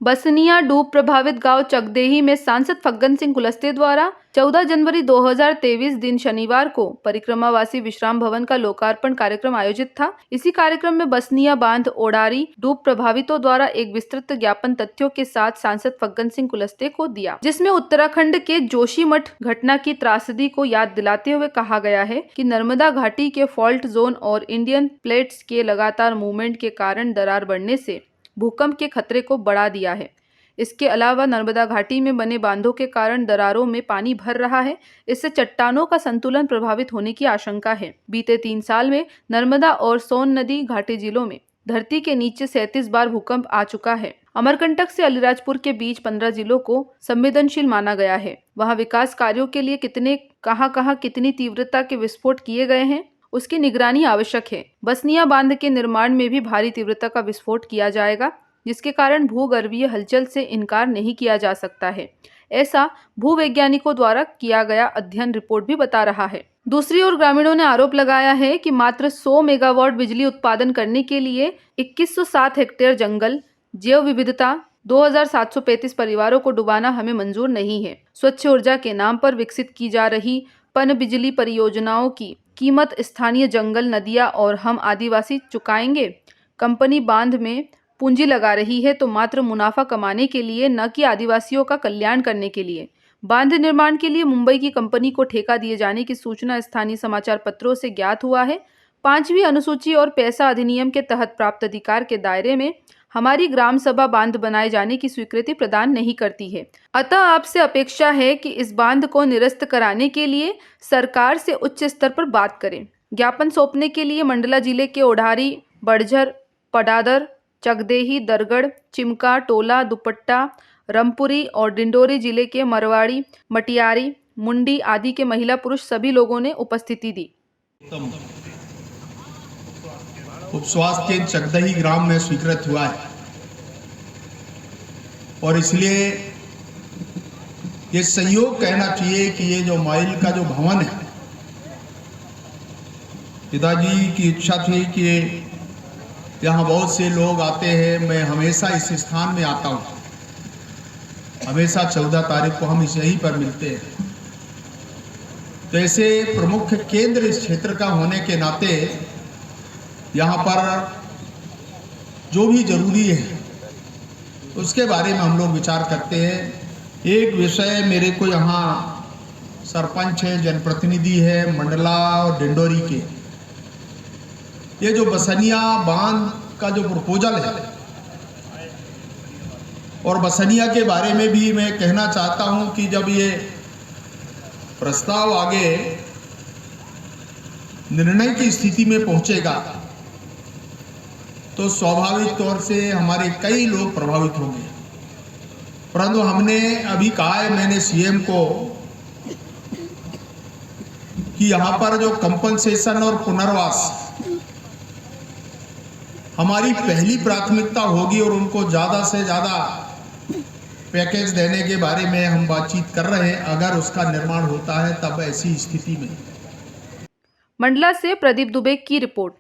बसनिया डूब प्रभावित गांव चकदेही में सांसद फग्गन सिंह कुलस्ते द्वारा 14 जनवरी 2023 दिन शनिवार को परिक्रमावासी विश्राम भवन का लोकार्पण कार्यक्रम आयोजित था। इसी कार्यक्रम में बसनिया बांध ओडारी डूब प्रभावितों द्वारा एक विस्तृत ज्ञापन तथ्यों के साथ सांसद फग्गन सिंह कुलस्ते को दिया, जिसमें उत्तराखंड के जोशीमठ घटना की त्रासदी को याद दिलाते हुए कहा गया है कि नर्मदा घाटी के फॉल्ट जोन और इंडियन प्लेट्स के लगातार मूवमेंट के कारण दरार बढ़ने से भूकंप के खतरे को बढ़ा दिया है। इसके अलावा नर्मदा घाटी में बने बांधों के कारण दरारों में पानी भर रहा है। इससे चट्टानों का संतुलन प्रभावित होने की आशंका है। बीते 3 साल में नर्मदा और सोन नदी घाटी जिलों में धरती के नीचे 37 बार भूकंप आ चुका है। अमरकंटक से अलीराजपुर के बीच 15 जिलों को संवेदनशील माना गया है। वहां विकास कार्यों के लिए कहां कितनी तीव्रता के विस्फोट किए गए हैं, उसकी निगरानी आवश्यक है। बसनिया बांध के निर्माण में भी भारी तीव्रता का विस्फोट किया जाएगा, जिसके कारण भूगर्भीय हलचल से इनकार नहीं किया जा सकता है। ऐसा भूवैज्ञानिकों द्वारा किया गया अध्ययन रिपोर्ट भी बता रहा है। दूसरी ओर ग्रामीणों ने आरोप लगाया है कि मात्र 100 मेगावाट बिजली उत्पादन करने के लिए 2107 हेक्टेयर जंगल, जैव विविधता, 2735 परिवारों को डुबाना हमें मंजूर नहीं है। स्वच्छ ऊर्जा के नाम पर विकसित की जा रही पन बिजली परियोजनाओं की कीमत स्थानीय जंगल, नदियां और हम आदिवासी चुकाएंगे। कंपनी बांध में पूंजी लगा रही है तो मात्र मुनाफा कमाने के लिए, न कि आदिवासियों का कल्याण करने के लिए। बांध निर्माण के लिए मुंबई की कंपनी को ठेका दिए जाने की सूचना स्थानीय समाचार पत्रों से ज्ञात हुआ है। 5वीं अनुसूची और पैसा अधिनियम के तहत प्राप्त अधिकार के दायरे में हमारी ग्राम सभा बांध बनाए जाने की स्वीकृति प्रदान नहीं करती है। अतः आपसे अपेक्षा है कि इस बांध को निरस्त कराने के लिए सरकार से उच्च स्तर पर बात करें। ज्ञापन सौंपने के लिए मंडला जिले के ओढारी, बड़झर, पडादर, चकदेही, दरगढ़, चिमका, टोला, दुपट्टा, रमपुरी और डिंडोरी जिले के मरवाड़ी, मटियारी, मुंडी आदि के महिला पुरुष सभी लोगों ने उपस्थिति दी। उपस्वास्थ्य चकदही ग्राम में स्वीकृत हुआ है और इसलिए ये संयोग कहना चाहिए कि ये जो माइल का जो भवन है, पिताजी की इच्छा थी कि यहाँ बहुत से लोग आते हैं। मैं हमेशा इस स्थान में आता हूँ, हमेशा 14 तारीख को हम यहीं पर मिलते हैं। तो ऐसे प्रमुख केंद्र इस क्षेत्र का होने के नाते यहाँ पर जो भी जरूरी है उसके बारे में हम लोग विचार करते हैं। एक विषय मेरे को यहाँ सरपंच है, जनप्रतिनिधि है मंडला और डिंडोरी के, ये जो बसनिया बांध का जो प्रपोजल है और बसनिया के बारे में भी मैं कहना चाहता हूं कि जब ये प्रस्ताव आगे निर्णय की स्थिति में पहुंचेगा तो स्वाभाविक तौर से हमारे कई लोग प्रभावित होंगे। परंतु हमने अभी कहा है, मैंने सीएम को, कि यहाँ पर जो कंपनसेशन और पुनर्वास हमारी पहली प्राथमिकता होगी और उनको ज़्यादा से ज़्यादा पैकेज देने के बारे में हम बातचीत कर रहे हैं। अगर उसका निर्माण होता है तब ऐसी स्थिति में। मंडला से प्रदीप दुबे की रिपोर्ट।